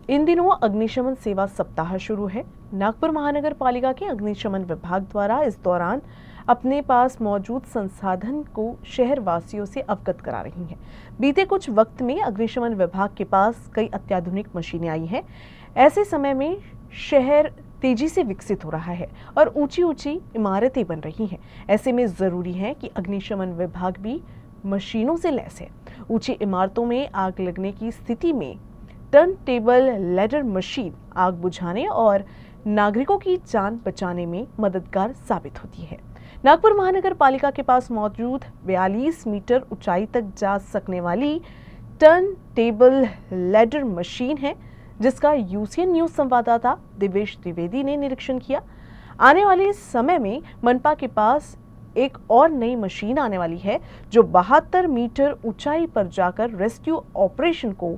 इन दिनों अग्निशमन सेवा सप्ताह शुरू है। नागपुर महानगर पालिका के अग्निशमन विभाग द्वारा इस दौरान अपने पास मौजूद संसाधन को शहर वासियों से अवगत करा रही है। बीते कुछ वक्त में अग्निशमन विभाग के पास कई अत्याधुनिक मशीनें आई हैं। ऐसे समय में शहर तेजी से विकसित हो रहा है और ऊंची ऊंची इमारतें बन रही हैं। ऐसे में जरूरी है कि अग्निशमन विभाग भी मशीनों से लैस है। ऊंची इमारतों में आग लगने की स्थिति में टर्न टेबल लैडर मशीन आग बुझाने और नागरिकों की जान बचाने में मददगार साबित होती है। नागपुर महानगर पालिका के पास मौजूद 42 मीटर ऊंचाई तक जा सकने वाली टर्न टेबल लैडर मशीन है, जिसका यूसीएन न्यूज संवाददाता दिवेश द्विवेदी ने निरीक्षण किया। आने वाले समय में मनपा के पास एक और नई मशीन आने वाली है, जो 72 मीटर ऊंचाई पर जाकर रेस्क्यू ऑपरेशन को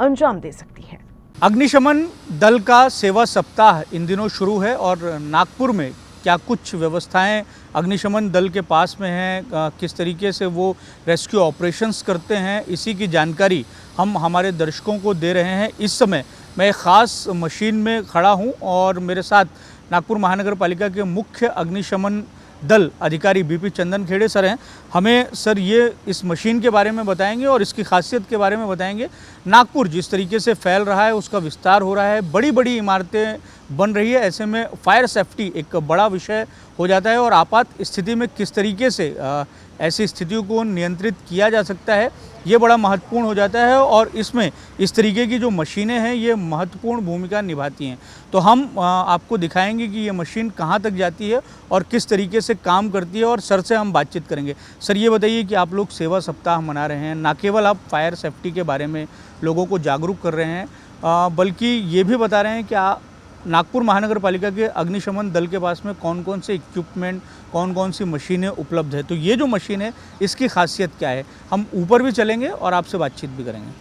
अंजाम दे सकती है। अग्निशमन दल का सेवा सप्ताह इन दिनों शुरू है और नागपुर में क्या कुछ व्यवस्थाएं अग्निशमन दल के पास में हैं, किस तरीके से वो रेस्क्यू ऑपरेशंस करते हैं, इसी की जानकारी हम हमारे दर्शकों को दे रहे हैं। इस समय मैं एक ख़ास मशीन में खड़ा हूं और मेरे साथ नागपुर महानगर पालिका के मुख्य अग्निशमन दल अधिकारी बीपी चंदन खेड़े सर हैं। हमें सर ये इस मशीन के बारे में बताएंगे और इसकी खासियत के बारे में बताएंगे। नागपुर जिस तरीके से फैल रहा है, उसका विस्तार हो रहा है, बड़ी बड़ी इमारतें बन रही है, ऐसे में फायर सेफ्टी एक बड़ा विषय हो जाता है और आपात स्थिति में किस तरीके से ऐसी स्थितियों को नियंत्रित किया जा सकता है, ये बड़ा महत्वपूर्ण हो जाता है और इसमें इस तरीके की जो मशीनें हैं ये महत्वपूर्ण भूमिका निभाती हैं। तो हम आपको दिखाएंगे कि ये मशीन कहाँ तक जाती है और किस तरीके से काम करती है और सर से हम बातचीत करेंगे। सर ये बताइए कि आप लोग सेवा सप्ताह मना रहे हैं, ना केवल आप फायर सेफ्टी के बारे में लोगों को जागरूक कर रहे हैं, बल्कि ये भी बता रहे हैं कि नागपुर महानगर पालिका के अग्निशमन दल के पास में कौन कौन से इक्विपमेंट, कौन कौन सी मशीनें उपलब्ध है। तो ये जो मशीन है इसकी खासियत क्या है, हम ऊपर भी चलेंगे और आपसे बातचीत भी करेंगे।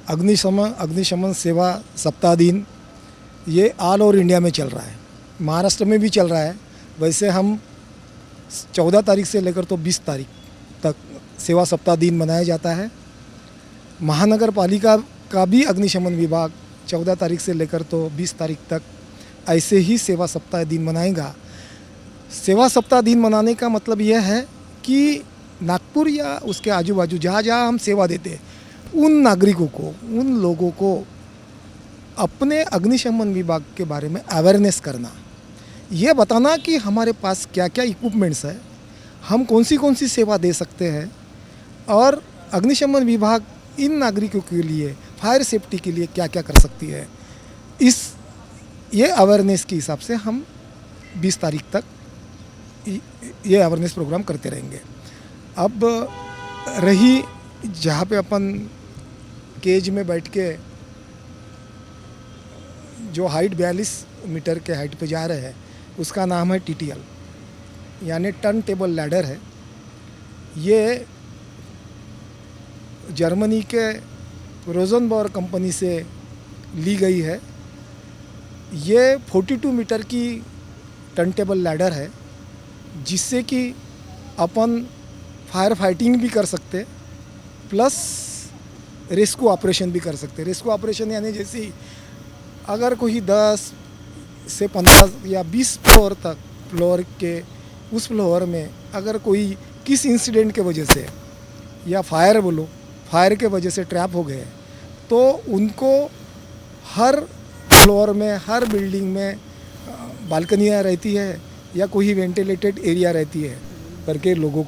अग्निशमन सेवा सप्ताह दिन ये ऑल ओवर इंडिया में चल रहा है, महाराष्ट्र में भी चल रहा है। वैसे हम 14 तारीख से लेकर तो 20 तारीख तक सेवा सप्ताह दिन मनाया जाता है। महानगर पालिका का भी अग्निशमन विभाग 14 तारीख से लेकर तो 20 तारीख तक ऐसे ही सेवा सप्ताह दिन मनाएगा। सेवा सप्ताह दिन मनाने का मतलब यह है कि नागपुर या उसके आजू बाजू जहाँ जहाँ हम सेवा देते हैं, उन नागरिकों को, उन लोगों को अपने अग्निशमन विभाग के बारे में अवेयरनेस करना, ये बताना कि हमारे पास क्या क्या इक्विपमेंट्स है, हम कौन सी सेवा दे सकते हैं और अग्निशमन विभाग इन नागरिकों के लिए फायर सेफ्टी के लिए क्या क्या कर सकती है। ये अवेयरनेस के हिसाब से हम 20 तारीख तक ये अवेयरनेस प्रोग्राम करते रहेंगे। अब रही जहाँ पे अपन केज में बैठ के जो हाइट 42 मीटर के हाइट पे जा रहे हैं, उसका नाम है टीटीएल, यानी टर्न टेबल लैडर है। ये जर्मनी के रोजनबॉर्ग कंपनी से ली गई है। ये 42 मीटर की टर्न टेबल लैडर है, जिससे कि अपन फायर फाइटिंग भी कर सकते प्लस रेस्क्यू ऑपरेशन भी कर सकते। रेस्क्यू ऑपरेशन यानी जैसे अगर कोई 10 से 15 या 20 फ्लोर के उस फ्लोर में अगर कोई किस इंसिडेंट के वजह से या फायर के वजह से ट्रैप हो गए, तो उनको हर फ्लोर में, हर बिल्डिंग में बालकनियाँ रहती है या कोई वेंटिलेटेड एरिया रहती है करके लोगों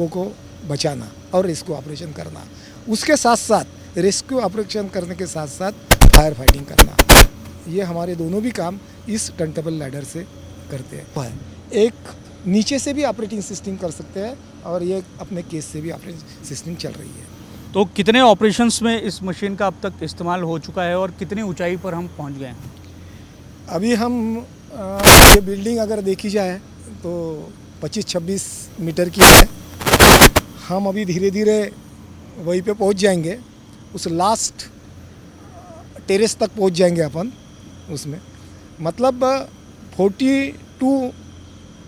को बचाना और रेस्क्यू ऑपरेशन करना। उसके साथ साथ रेस्क्यू ऑपरेशन करने के साथ साथ फायर फाइटिंग करना, ये हमारे दोनों भी काम इस टर्न टेबल लैडर से करते हैं। एक नीचे से भी ऑपरेटिंग सिस्टम कर सकते हैं और ये अपने केस से भी ऑपरेटिंग सिस्टम चल रही है। तो कितने ऑपरेशंस में इस मशीन का अब तक इस्तेमाल हो चुका है और कितनी ऊंचाई पर हम पहुंच गए हैं? अभी हम ये बिल्डिंग अगर देखी जाए तो 25-26 मीटर की है। हम अभी धीरे धीरे वहीं पे पहुंच जाएंगे, उस लास्ट टेरेस तक पहुंच जाएंगे अपन। उसमें मतलब 42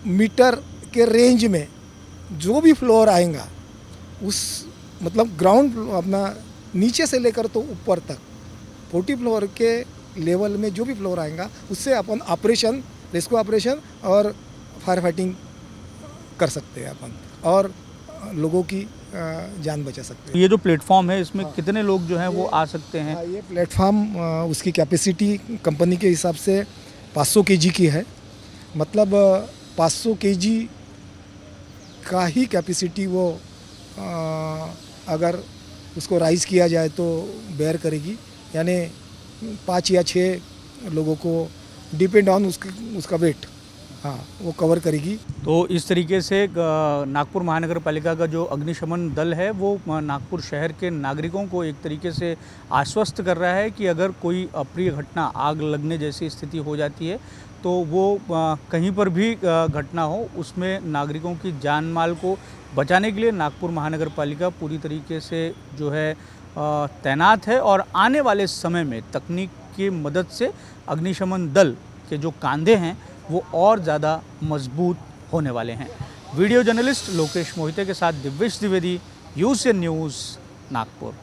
मीटर के रेंज में जो भी फ्लोर आएगा, उस मतलब ग्राउंड अपना नीचे से लेकर तो ऊपर तक 40 फ्लोर के लेवल में जो भी फ्लोर आएगा उससे अपन ऑपरेशन, रेस्क्यू ऑपरेशन और फायर फाइटिंग कर सकते हैं अपन और लोगों की जान बचा सकते हैं। ये जो प्लेटफॉर्म है इसमें कितने लोग जो हैं वो आ सकते हैं? ये प्लेटफॉर्म उसकी कैपेसिटी कंपनी के हिसाब से 500 केजी की है। मतलब 500 केजी का ही कैपेसिटी वो अगर उसको राइज किया जाए तो बेयर करेगी, यानी 5 या 6 लोगों को डिपेंड ऑन उसका वेट, हाँ वो कवर करेगी। तो इस तरीके से नागपुर महानगर पालिका का जो अग्निशमन दल है वो नागपुर शहर के नागरिकों को एक तरीके से आश्वस्त कर रहा है कि अगर कोई अप्रिय घटना, आग लगने जैसी स्थिति हो जाती है तो वो कहीं पर भी घटना हो उसमें नागरिकों की जान माल को बचाने के लिए नागपुर महानगर पालिका पूरी तरीके से जो है तैनात है और आने वाले समय में तकनीक की मदद से अग्निशमन दल के जो कांधे हैं वो और ज़्यादा मजबूत होने वाले हैं। वीडियो जर्नलिस्ट लोकेश मोहिते के साथ दिव्येश द्विवेदी, यूसीएन न्यूज़, नागपुर।